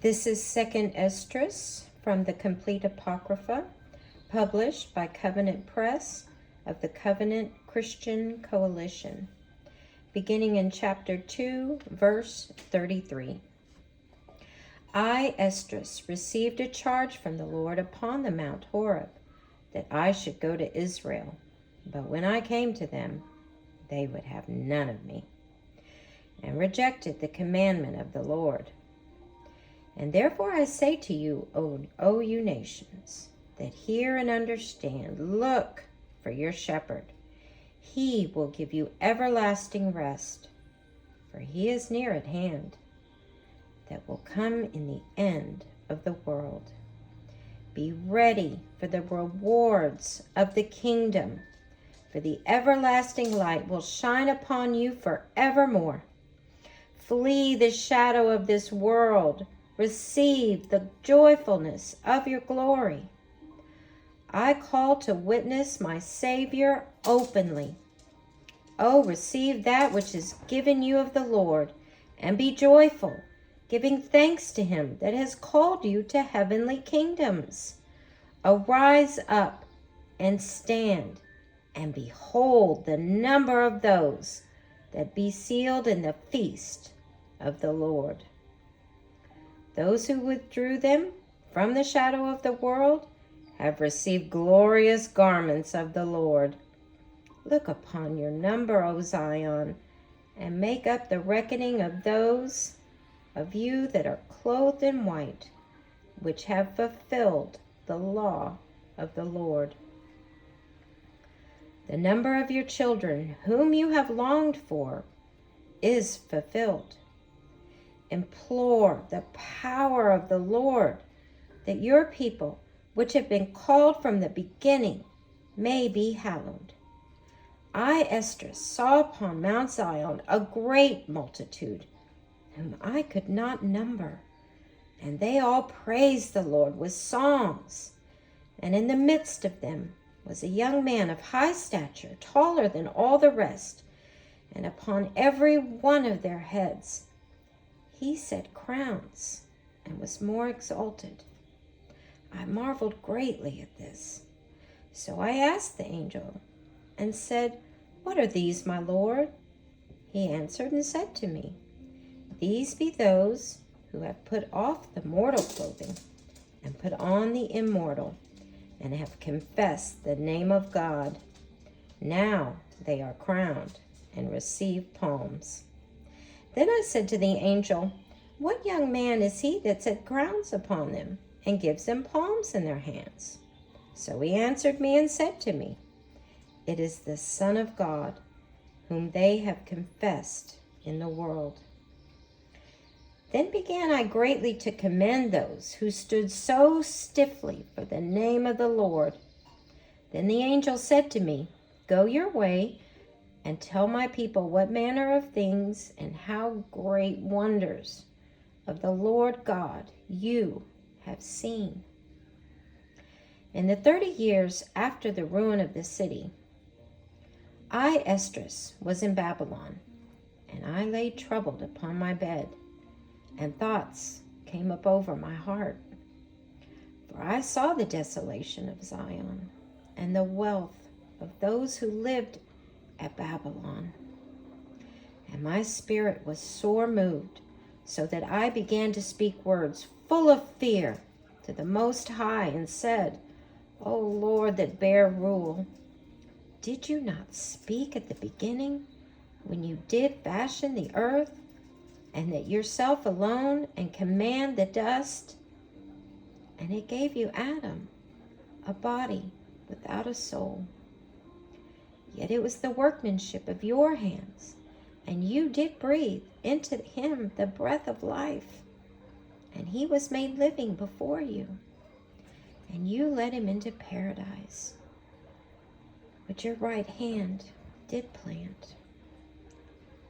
This is Second Esdras from the Complete Apocrypha, published by Covenant Press of the Covenant Christian Coalition, beginning in chapter 2, verse 33. I, Esdras, received a charge from the Lord upon the Mount Horeb, that I should go to Israel. But when I came to them, they would have none of me, and rejected the commandment of the Lord. And therefore I say to you, O you nations, that hear and understand, look for your shepherd. He will give you everlasting rest, for he is near at hand, that will come in the end of the world. Be ready for the rewards of the kingdom, for the everlasting light will shine upon you forevermore. Flee the shadow of this world. Receive the joyfulness of your glory. I call to witness my Savior openly. Oh, receive that which is given you of the Lord, and be joyful, giving thanks to him that has called you to heavenly kingdoms. Arise up and stand, and behold the number of those that be sealed in the feast of the Lord. Those who withdrew them from the shadow of the world have received glorious garments of the Lord. Look upon your number, O Zion, and make up the reckoning of those of you that are clothed in white, which have fulfilled the law of the Lord. The number of your children, whom you have longed for, is fulfilled. Implore the power of the Lord, that your people, which have been called from the beginning, may be hallowed. I, Esdras, saw upon Mount Zion a great multitude, whom I could not number, and they all praised the Lord with songs. And in the midst of them was a young man of high stature, taller than all the rest, and upon every one of their heads he set crowns, and was more exalted. I marveled greatly at this. So I asked the angel, and said, What are these, my Lord? He answered and said to me, These be those who have put off the mortal clothing, and put on the immortal, and have confessed the name of God. Now they are crowned, and receive palms. Then I said to the angel, What young man is he that set crowns upon them, and gives them palms in their hands? So he answered me and said to me, It is the Son of God, whom they have confessed in the world. Then began I greatly to commend those who stood so stiffly for the name of the Lord. Then the angel said to me, Go your way, and tell my people what manner of things and how great wonders of the Lord God you have seen. In the 30 years after the ruin of the city, I, Esdras, was in Babylon, and I lay troubled upon my bed, and thoughts came up over my heart. For I saw the desolation of Zion, and the wealth of those who lived at Babylon. And my spirit was sore moved, so that I began to speak words full of fear to the Most High, and said, O Lord that bear rule, did you not speak at the beginning, when you did fashion the earth, and that yourself alone, and command the dust? And it gave you Adam, a body without a soul. Yet it was the workmanship of your hands, and you did breathe into him the breath of life, and he was made living before you, and you led him into paradise, which your right hand did plant,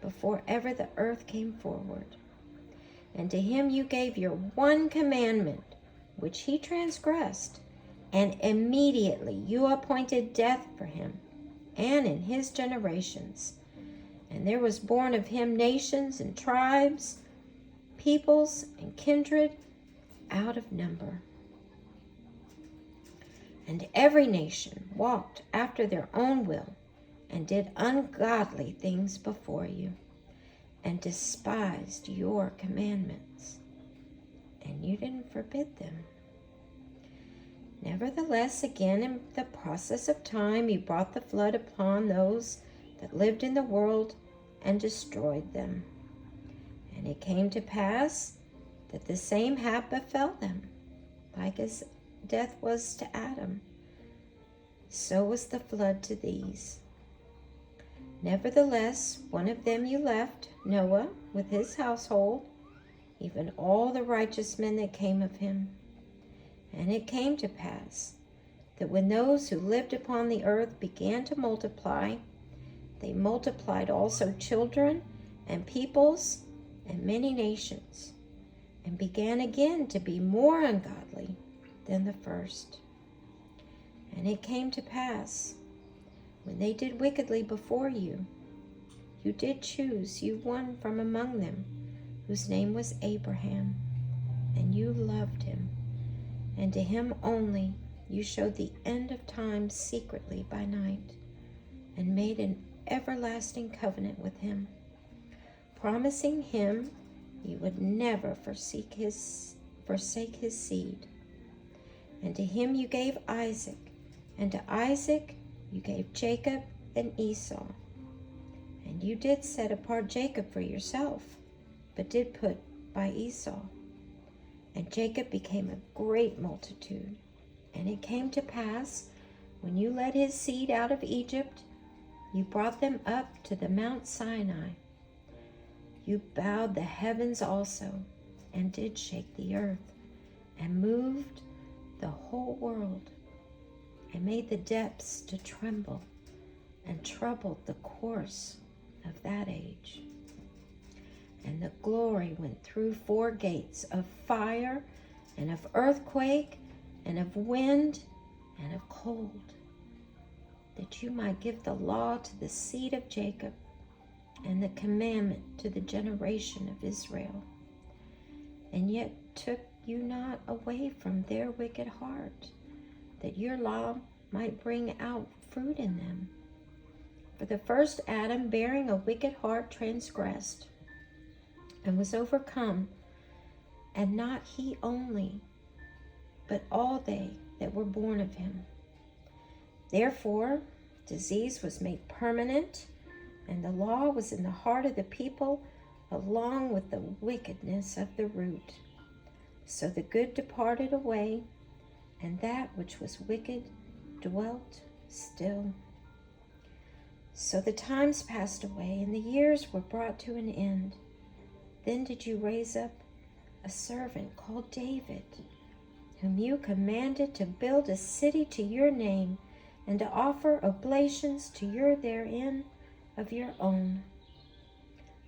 before ever the earth came forward. And to him you gave your one commandment, which he transgressed, and immediately you appointed death for him, and in his generations. And there was born of him nations and tribes, peoples and kindred, out of number. And every nation walked after their own will and did ungodly things before you and despised your commandments. And you didn't forbid them. Nevertheless, again in the process of time, you brought the flood upon those that lived in the world and destroyed them. And it came to pass that the same hap befell them, like as death was to Adam, so was the flood to these. Nevertheless, one of them you left, Noah, with his household, even all the righteous men that came of him. And it came to pass that when those who lived upon the earth began to multiply, they multiplied also children and peoples and many nations, and began again to be more ungodly than the first. And it came to pass, when they did wickedly before you, you did choose you one from among them, whose name was Abraham, and you loved him, and to him only you showed the end of time secretly by night, and made an everlasting covenant with him, promising him you would never forsake his seed. And to him you gave Isaac, and to Isaac you gave Jacob and Esau. And you did set apart Jacob for yourself, but did put by Esau. And Jacob became a great multitude. And it came to pass, when you led his seed out of Egypt, you brought them up to the Mount Sinai. You bowed the heavens also, and did shake the earth, and moved the whole world, and made the depths to tremble, and troubled the course of that age. And the glory went through 4 gates of fire, and of earthquake, and of wind, and of cold, that you might give the law to the seed of Jacob, and the commandment to the generation of Israel. And yet took you not away from their wicked heart, that your law might bring out fruit in them. For the first Adam, bearing a wicked heart, transgressed, and was overcome, and not he only, but all they that were born of him. Therefore, disease was made permanent, and the law was in the heart of the people, along with the wickedness of the root. So the good departed away, and that which was wicked dwelt still. So the times passed away, and the years were brought to an end. Then did you raise up a servant called David, whom you commanded to build a city to your name, and to offer oblations to your therein of your own.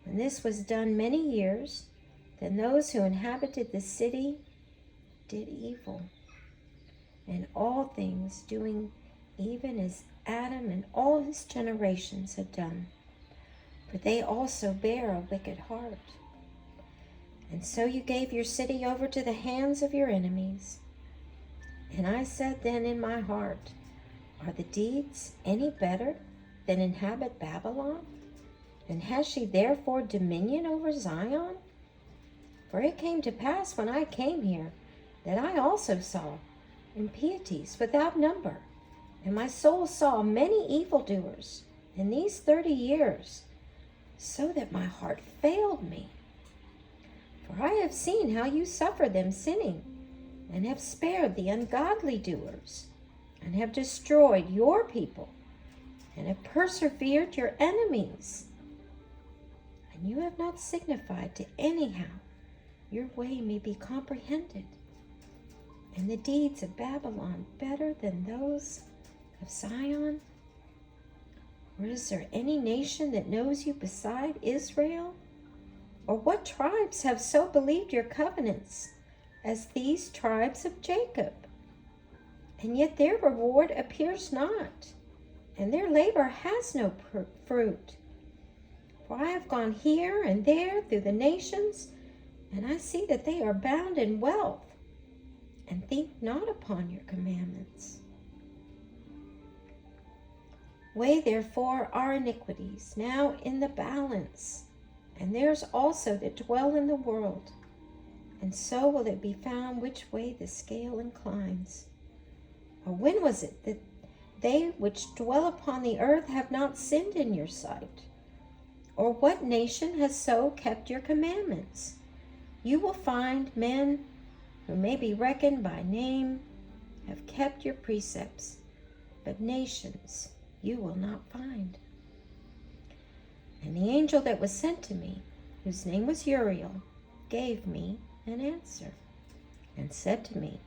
When this was done many years, then those who inhabited the city did evil, in all things doing even as Adam and all his generations had done, for they also bear a wicked heart. And so you gave your city over to the hands of your enemies. And I said then in my heart, are the deeds any better than inhabit Babylon? And has she therefore dominion over Zion? For it came to pass when I came here that I also saw impieties without number, and my soul saw many evildoers in these 30 years, so that my heart failed me. For I have seen how you suffer them sinning, and have spared the ungodly doers, and have destroyed your people, and have persevered your enemies. And you have not signified to any how your way may be comprehended, and the deeds of Babylon better than those of Zion? Or is there any nation that knows you beside Israel? Or what tribes have so believed your covenants as these tribes of Jacob? And yet their reward appears not, and their labor has no fruit. For I have gone here and there through the nations, and I see that they are bound in wealth, and think not upon your commandments. Weigh therefore our iniquities now in the balance, and theirs also that dwell in the world, and so will it be found which way the scale inclines. Or when was it that they which dwell upon the earth have not sinned in your sight? Or what nation has so kept your commandments? You will find men who may be reckoned by name have kept your precepts, but nations you will not find. And the angel that was sent to me, whose name was Uriel, gave me an answer and said to me,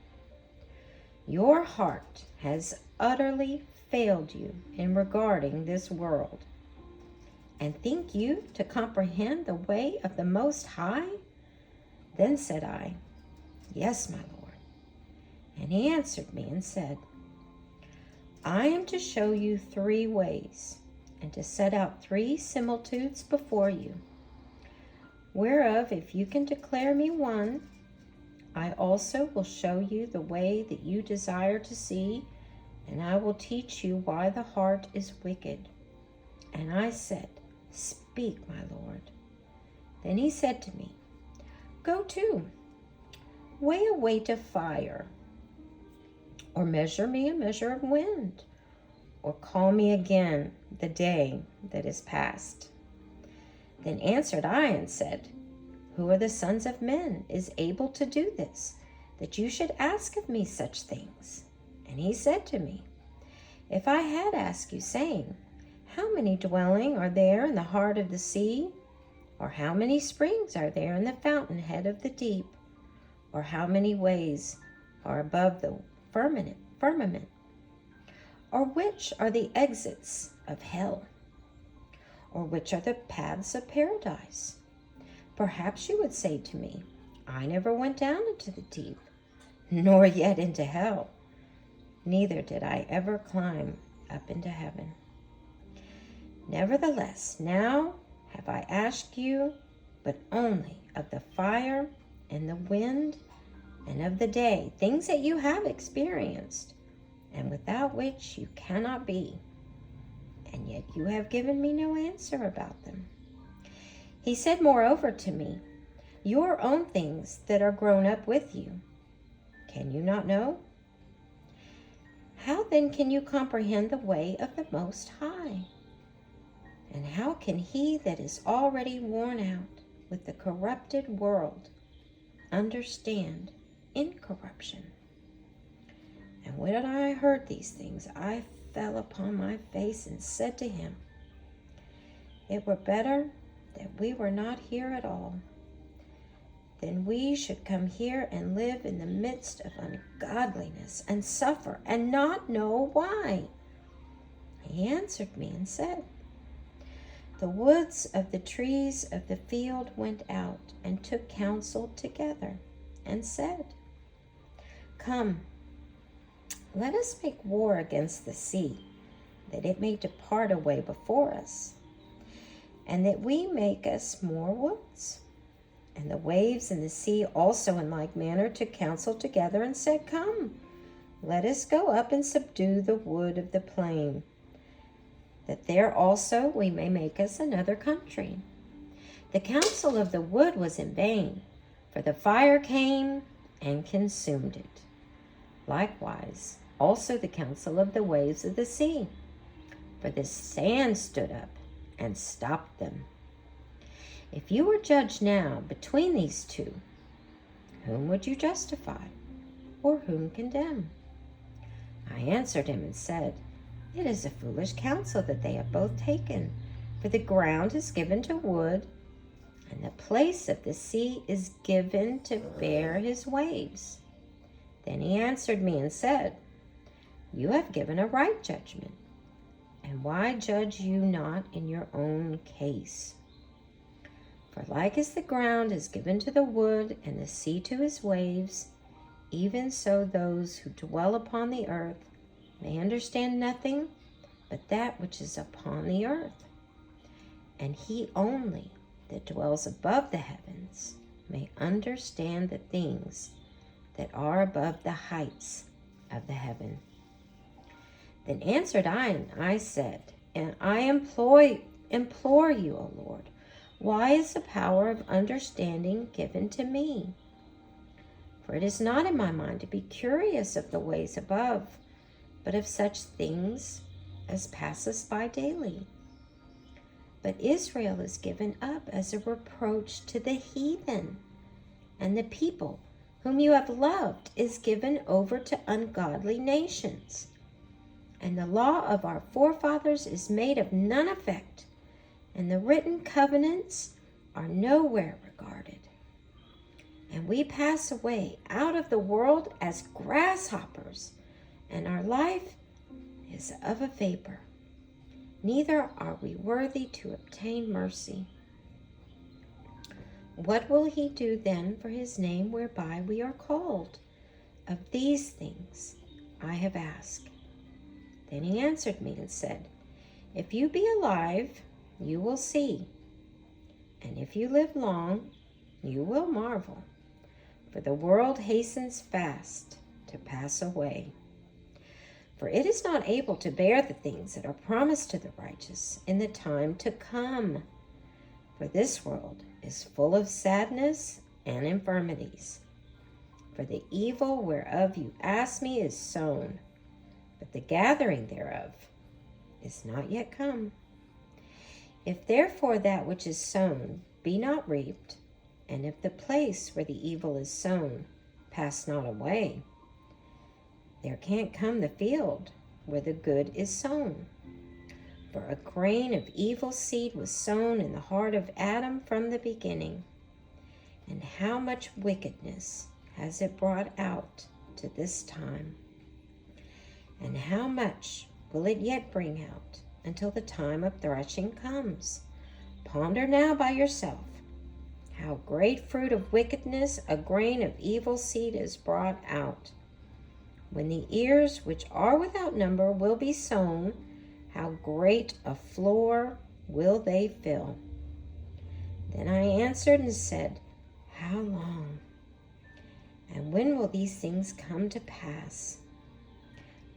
your heart has utterly failed you in regarding this world. And think you to comprehend the way of the Most High? Then said I, yes, my Lord. And he answered me and said, I am to show you 3 ways, and to set out 3 similitudes before you, whereof if you can declare me one, I also will show you the way that you desire to see, and I will teach you why the heart is wicked. And I said, speak, my Lord. Then he said to me, go to, weigh a weight of fire, or measure me a measure of wind, or call me again the day that is past. Then answered I and said, who are the sons of men is able to do this, that you should ask of me such things? And he said to me, if I had asked you, saying, how many dwelling are there in the heart of the sea? Or how many springs are there in the fountainhead of the deep? Or how many ways are above the firmament? Or which are the exits of hell? Or which are the paths of paradise? Perhaps you would say to me, I never went down into the deep, nor yet into hell. Neither did I ever climb up into heaven. Nevertheless, now have I asked you, but only of the fire and the wind and of the day, things that you have experienced, and without which you cannot be. And yet you have given me no answer about them. He said moreover to me, your own things that are grown up with you, can you not know? How then can you comprehend the way of the Most High? And how can he that is already worn out with the corrupted world understand incorruption? And when I heard these things, I fell upon my face and said to him, it were better that we were not here at all, then we should come here and live in the midst of ungodliness and suffer and not know why. He answered me and said, the woods of the trees of the field went out and took counsel together and said, come, let us make war against the sea, that it may depart away before us, and that we make us more woods. And the waves and the sea also in like manner took counsel together and said, come, let us go up and subdue the wood of the plain, that there also we may make us another country. The counsel of the wood was in vain, for the fire came and consumed it. Likewise, also the counsel of the waves of the sea, for the sand stood up and stopped them. If you were judged now between these two, whom would you justify, or whom condemn? I answered him and said, it is a foolish counsel that they have both taken, for the ground is given to wood, and the place of the sea is given to bear his waves. Then he answered me and said, you have given a right judgment, and why judge you not in your own case? For like as the ground is given to the wood, and the sea to his waves, even so those who dwell upon the earth may understand nothing but that which is upon the earth. And he only that dwells above the heavens may understand the things that are above the heights of the heaven. Then answered I, and I said, and I implore you, O Lord, why is the power of understanding given to me? For it is not in my mind to be curious of the ways above, but of such things as pass us by daily. But Israel is given up as a reproach to the heathen, and the people whom you have loved is given over to ungodly nations. And the law of our forefathers is made of none effect, and the written covenants are nowhere regarded. And we pass away out of the world as grasshoppers, and our life is of a vapor. Neither are we worthy to obtain mercy. What will he do then for his name whereby we are called? Of these things I have asked. Then he answered me and said, if you be alive, you will see. And if you live long, you will marvel. For the world hastens fast to pass away. For it is not able to bear the things that are promised to the righteous in the time to come. For this world is full of sadness and infirmities. For the evil whereof you ask me is sown, but the gathering thereof is not yet come. If therefore that which is sown be not reaped, and if the place where the evil is sown pass not away, there can't come the field where the good is sown. For a grain of evil seed was sown in the heart of Adam from the beginning. And how much wickedness has it brought out to this time? And how much will it yet bring out until the time of threshing comes? Ponder now by yourself how great fruit of wickedness a grain of evil seed is brought out. When the ears which are without number will be sown, how great a floor will they fill? Then I answered and said, how long? And when will these things come to pass?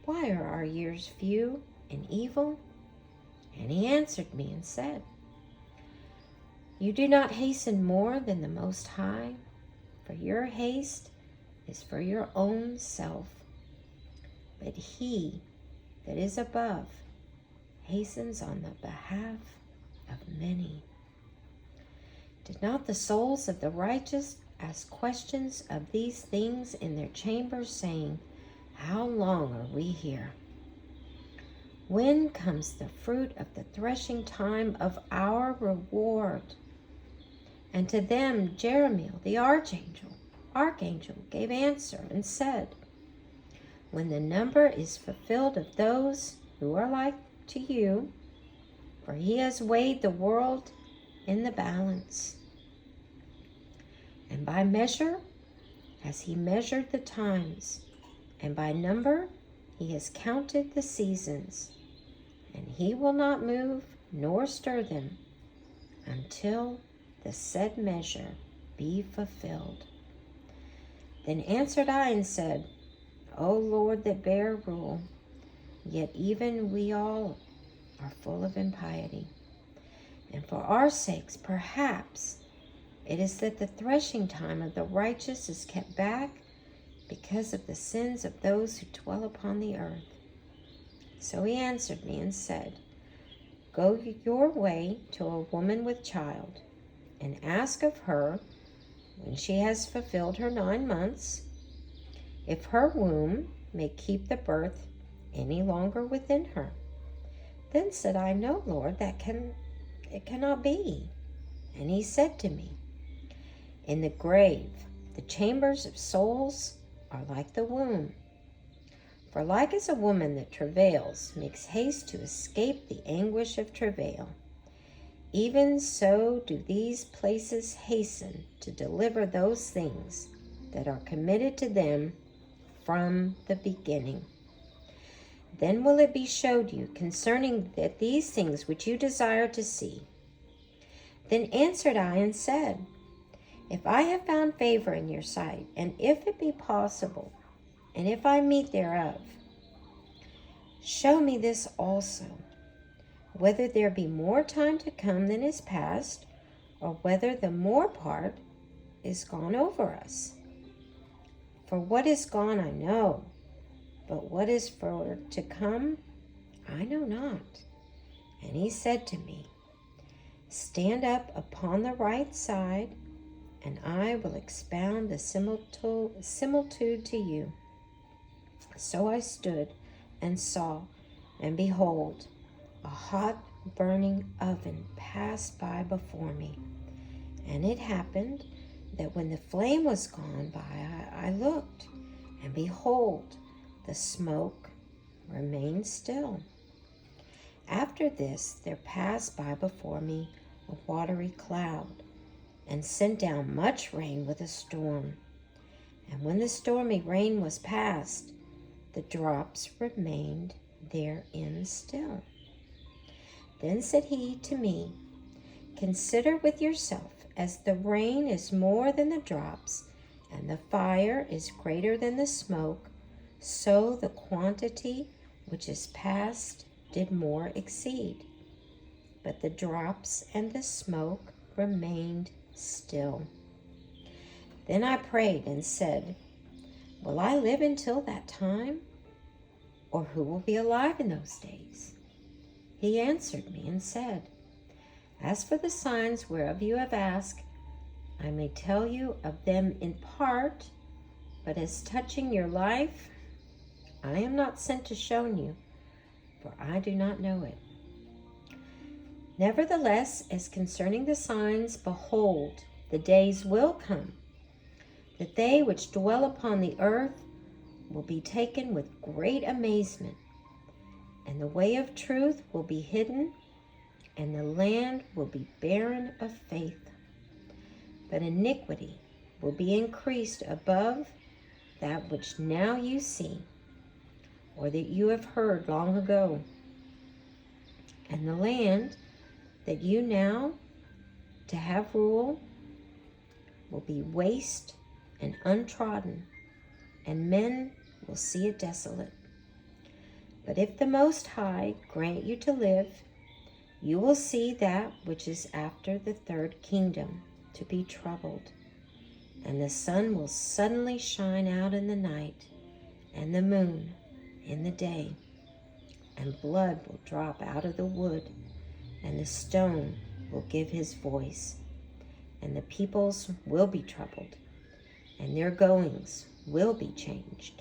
Why are our years few and evil? And he answered me and said, you do not hasten more than the Most High, for your haste is for your own self. But he that is above hastens on the behalf of many. Did not the souls of the righteous ask questions of these things in their chambers, saying, how long are we here? When comes the fruit of the threshing time of our reward? And to them Jeremiel the archangel gave answer and said, when the number is fulfilled of those who are like to you, for he has weighed the world in the balance, and by measure has he measured the times, and by number he has counted the seasons, and he will not move nor stir them until the said measure be fulfilled. Then answered I and said, O Lord that bear rule, yet even we all are full of impiety. And for our sakes, perhaps, it is that the threshing time of the righteous is kept back because of the sins of those who dwell upon the earth. So he answered me and said, go your way to a woman with child, and ask of her, when she has fulfilled her 9 months, if her womb may keep the birth any longer within her. Then said I, no, Lord, it cannot be. And he said to me, in the grave, the chambers of souls are like the womb. For like as a woman that travails makes haste to escape the anguish of travail, even so do these places hasten to deliver those things that are committed to them from the beginning. Then will it be showed you concerning that these things which you desire to see. Then answered I and said, If I have found favor in your sight, and if it be possible, and if I meet thereof, show me this also, whether there be more time to come than is past, or whether the more part is gone over us. For what is gone I know, but what is for to come I know not. And he said to me, stand up upon the right side, and I will expound the similitude to you. So I stood and saw, and behold, a hot burning oven passed by before me. And it happened that when the flame was gone by, I looked, and behold, the smoke remained still. After this there passed by before me a watery cloud, and sent down much rain with a storm. And when the stormy rain was past, the drops remained therein still. Then said he to me, consider with yourself, as the rain is more than the drops, and the fire is greater than the smoke, so the quantity which is past did more exceed. But the drops and the smoke remained still. Then I prayed and said, will I live until that time? Or who will be alive in those days? He answered me and said, as for the signs whereof you have asked, I may tell you of them in part, but as touching your life, I am not sent to show you, for I do not know it. Nevertheless, as concerning the signs, behold, the days will come, that they which dwell upon the earth will be taken with great amazement, and the way of truth will be hidden, and the land will be barren of faith. But iniquity will be increased above that which now you see, or that you have heard long ago. And the land that you now to have rule will be waste and untrodden, and men will see it desolate. But if the Most High grant you to live, you will see that which is after the third kingdom to be troubled. And the sun will suddenly shine out in the night, and the moon in the day, and blood will drop out of the wood, and the stone will give his voice, and the peoples will be troubled, and their goings will be changed.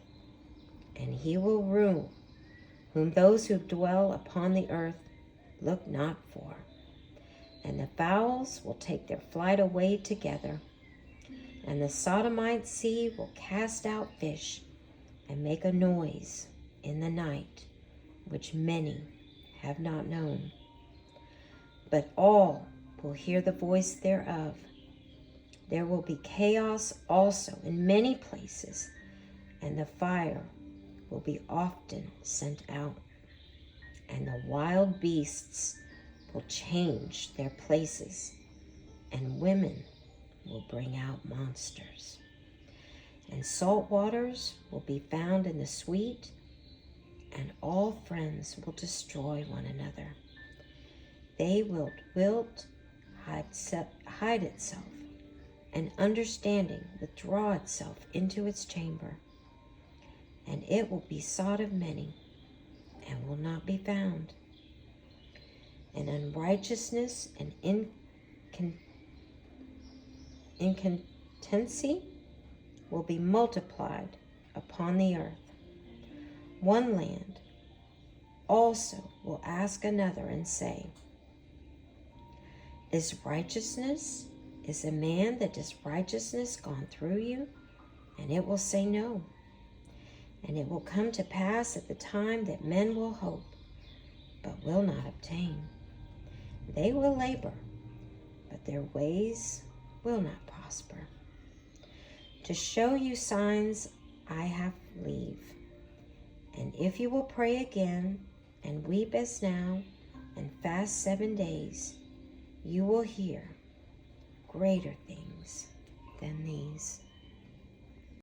And he will rule, whom those who dwell upon the earth look not for. And the fowls will take their flight away together, and the Sodomite sea will cast out fish, and make a noise in the night, which many have not known. But all will hear the voice thereof. There will be chaos also in many places, and the fire will be often sent out, and the wild beasts will change their places, and women will bring out monsters. And salt waters will be found in the sweet, and all friends will destroy one another. They will wilt hide itself, and understanding withdraw itself into its chamber. And it will be sought of many, and will not be found. And unrighteousness and incontinency will be multiplied upon the earth. One land also will ask another and say, is a man that does righteousness gone through you? And it will say no. And it will come to pass at the time that men will hope, but will not obtain. They will labor, but their ways will not prosper. To show you signs I have leave. And if you will pray again, and weep as now, and fast 7 days, you will hear greater things than these.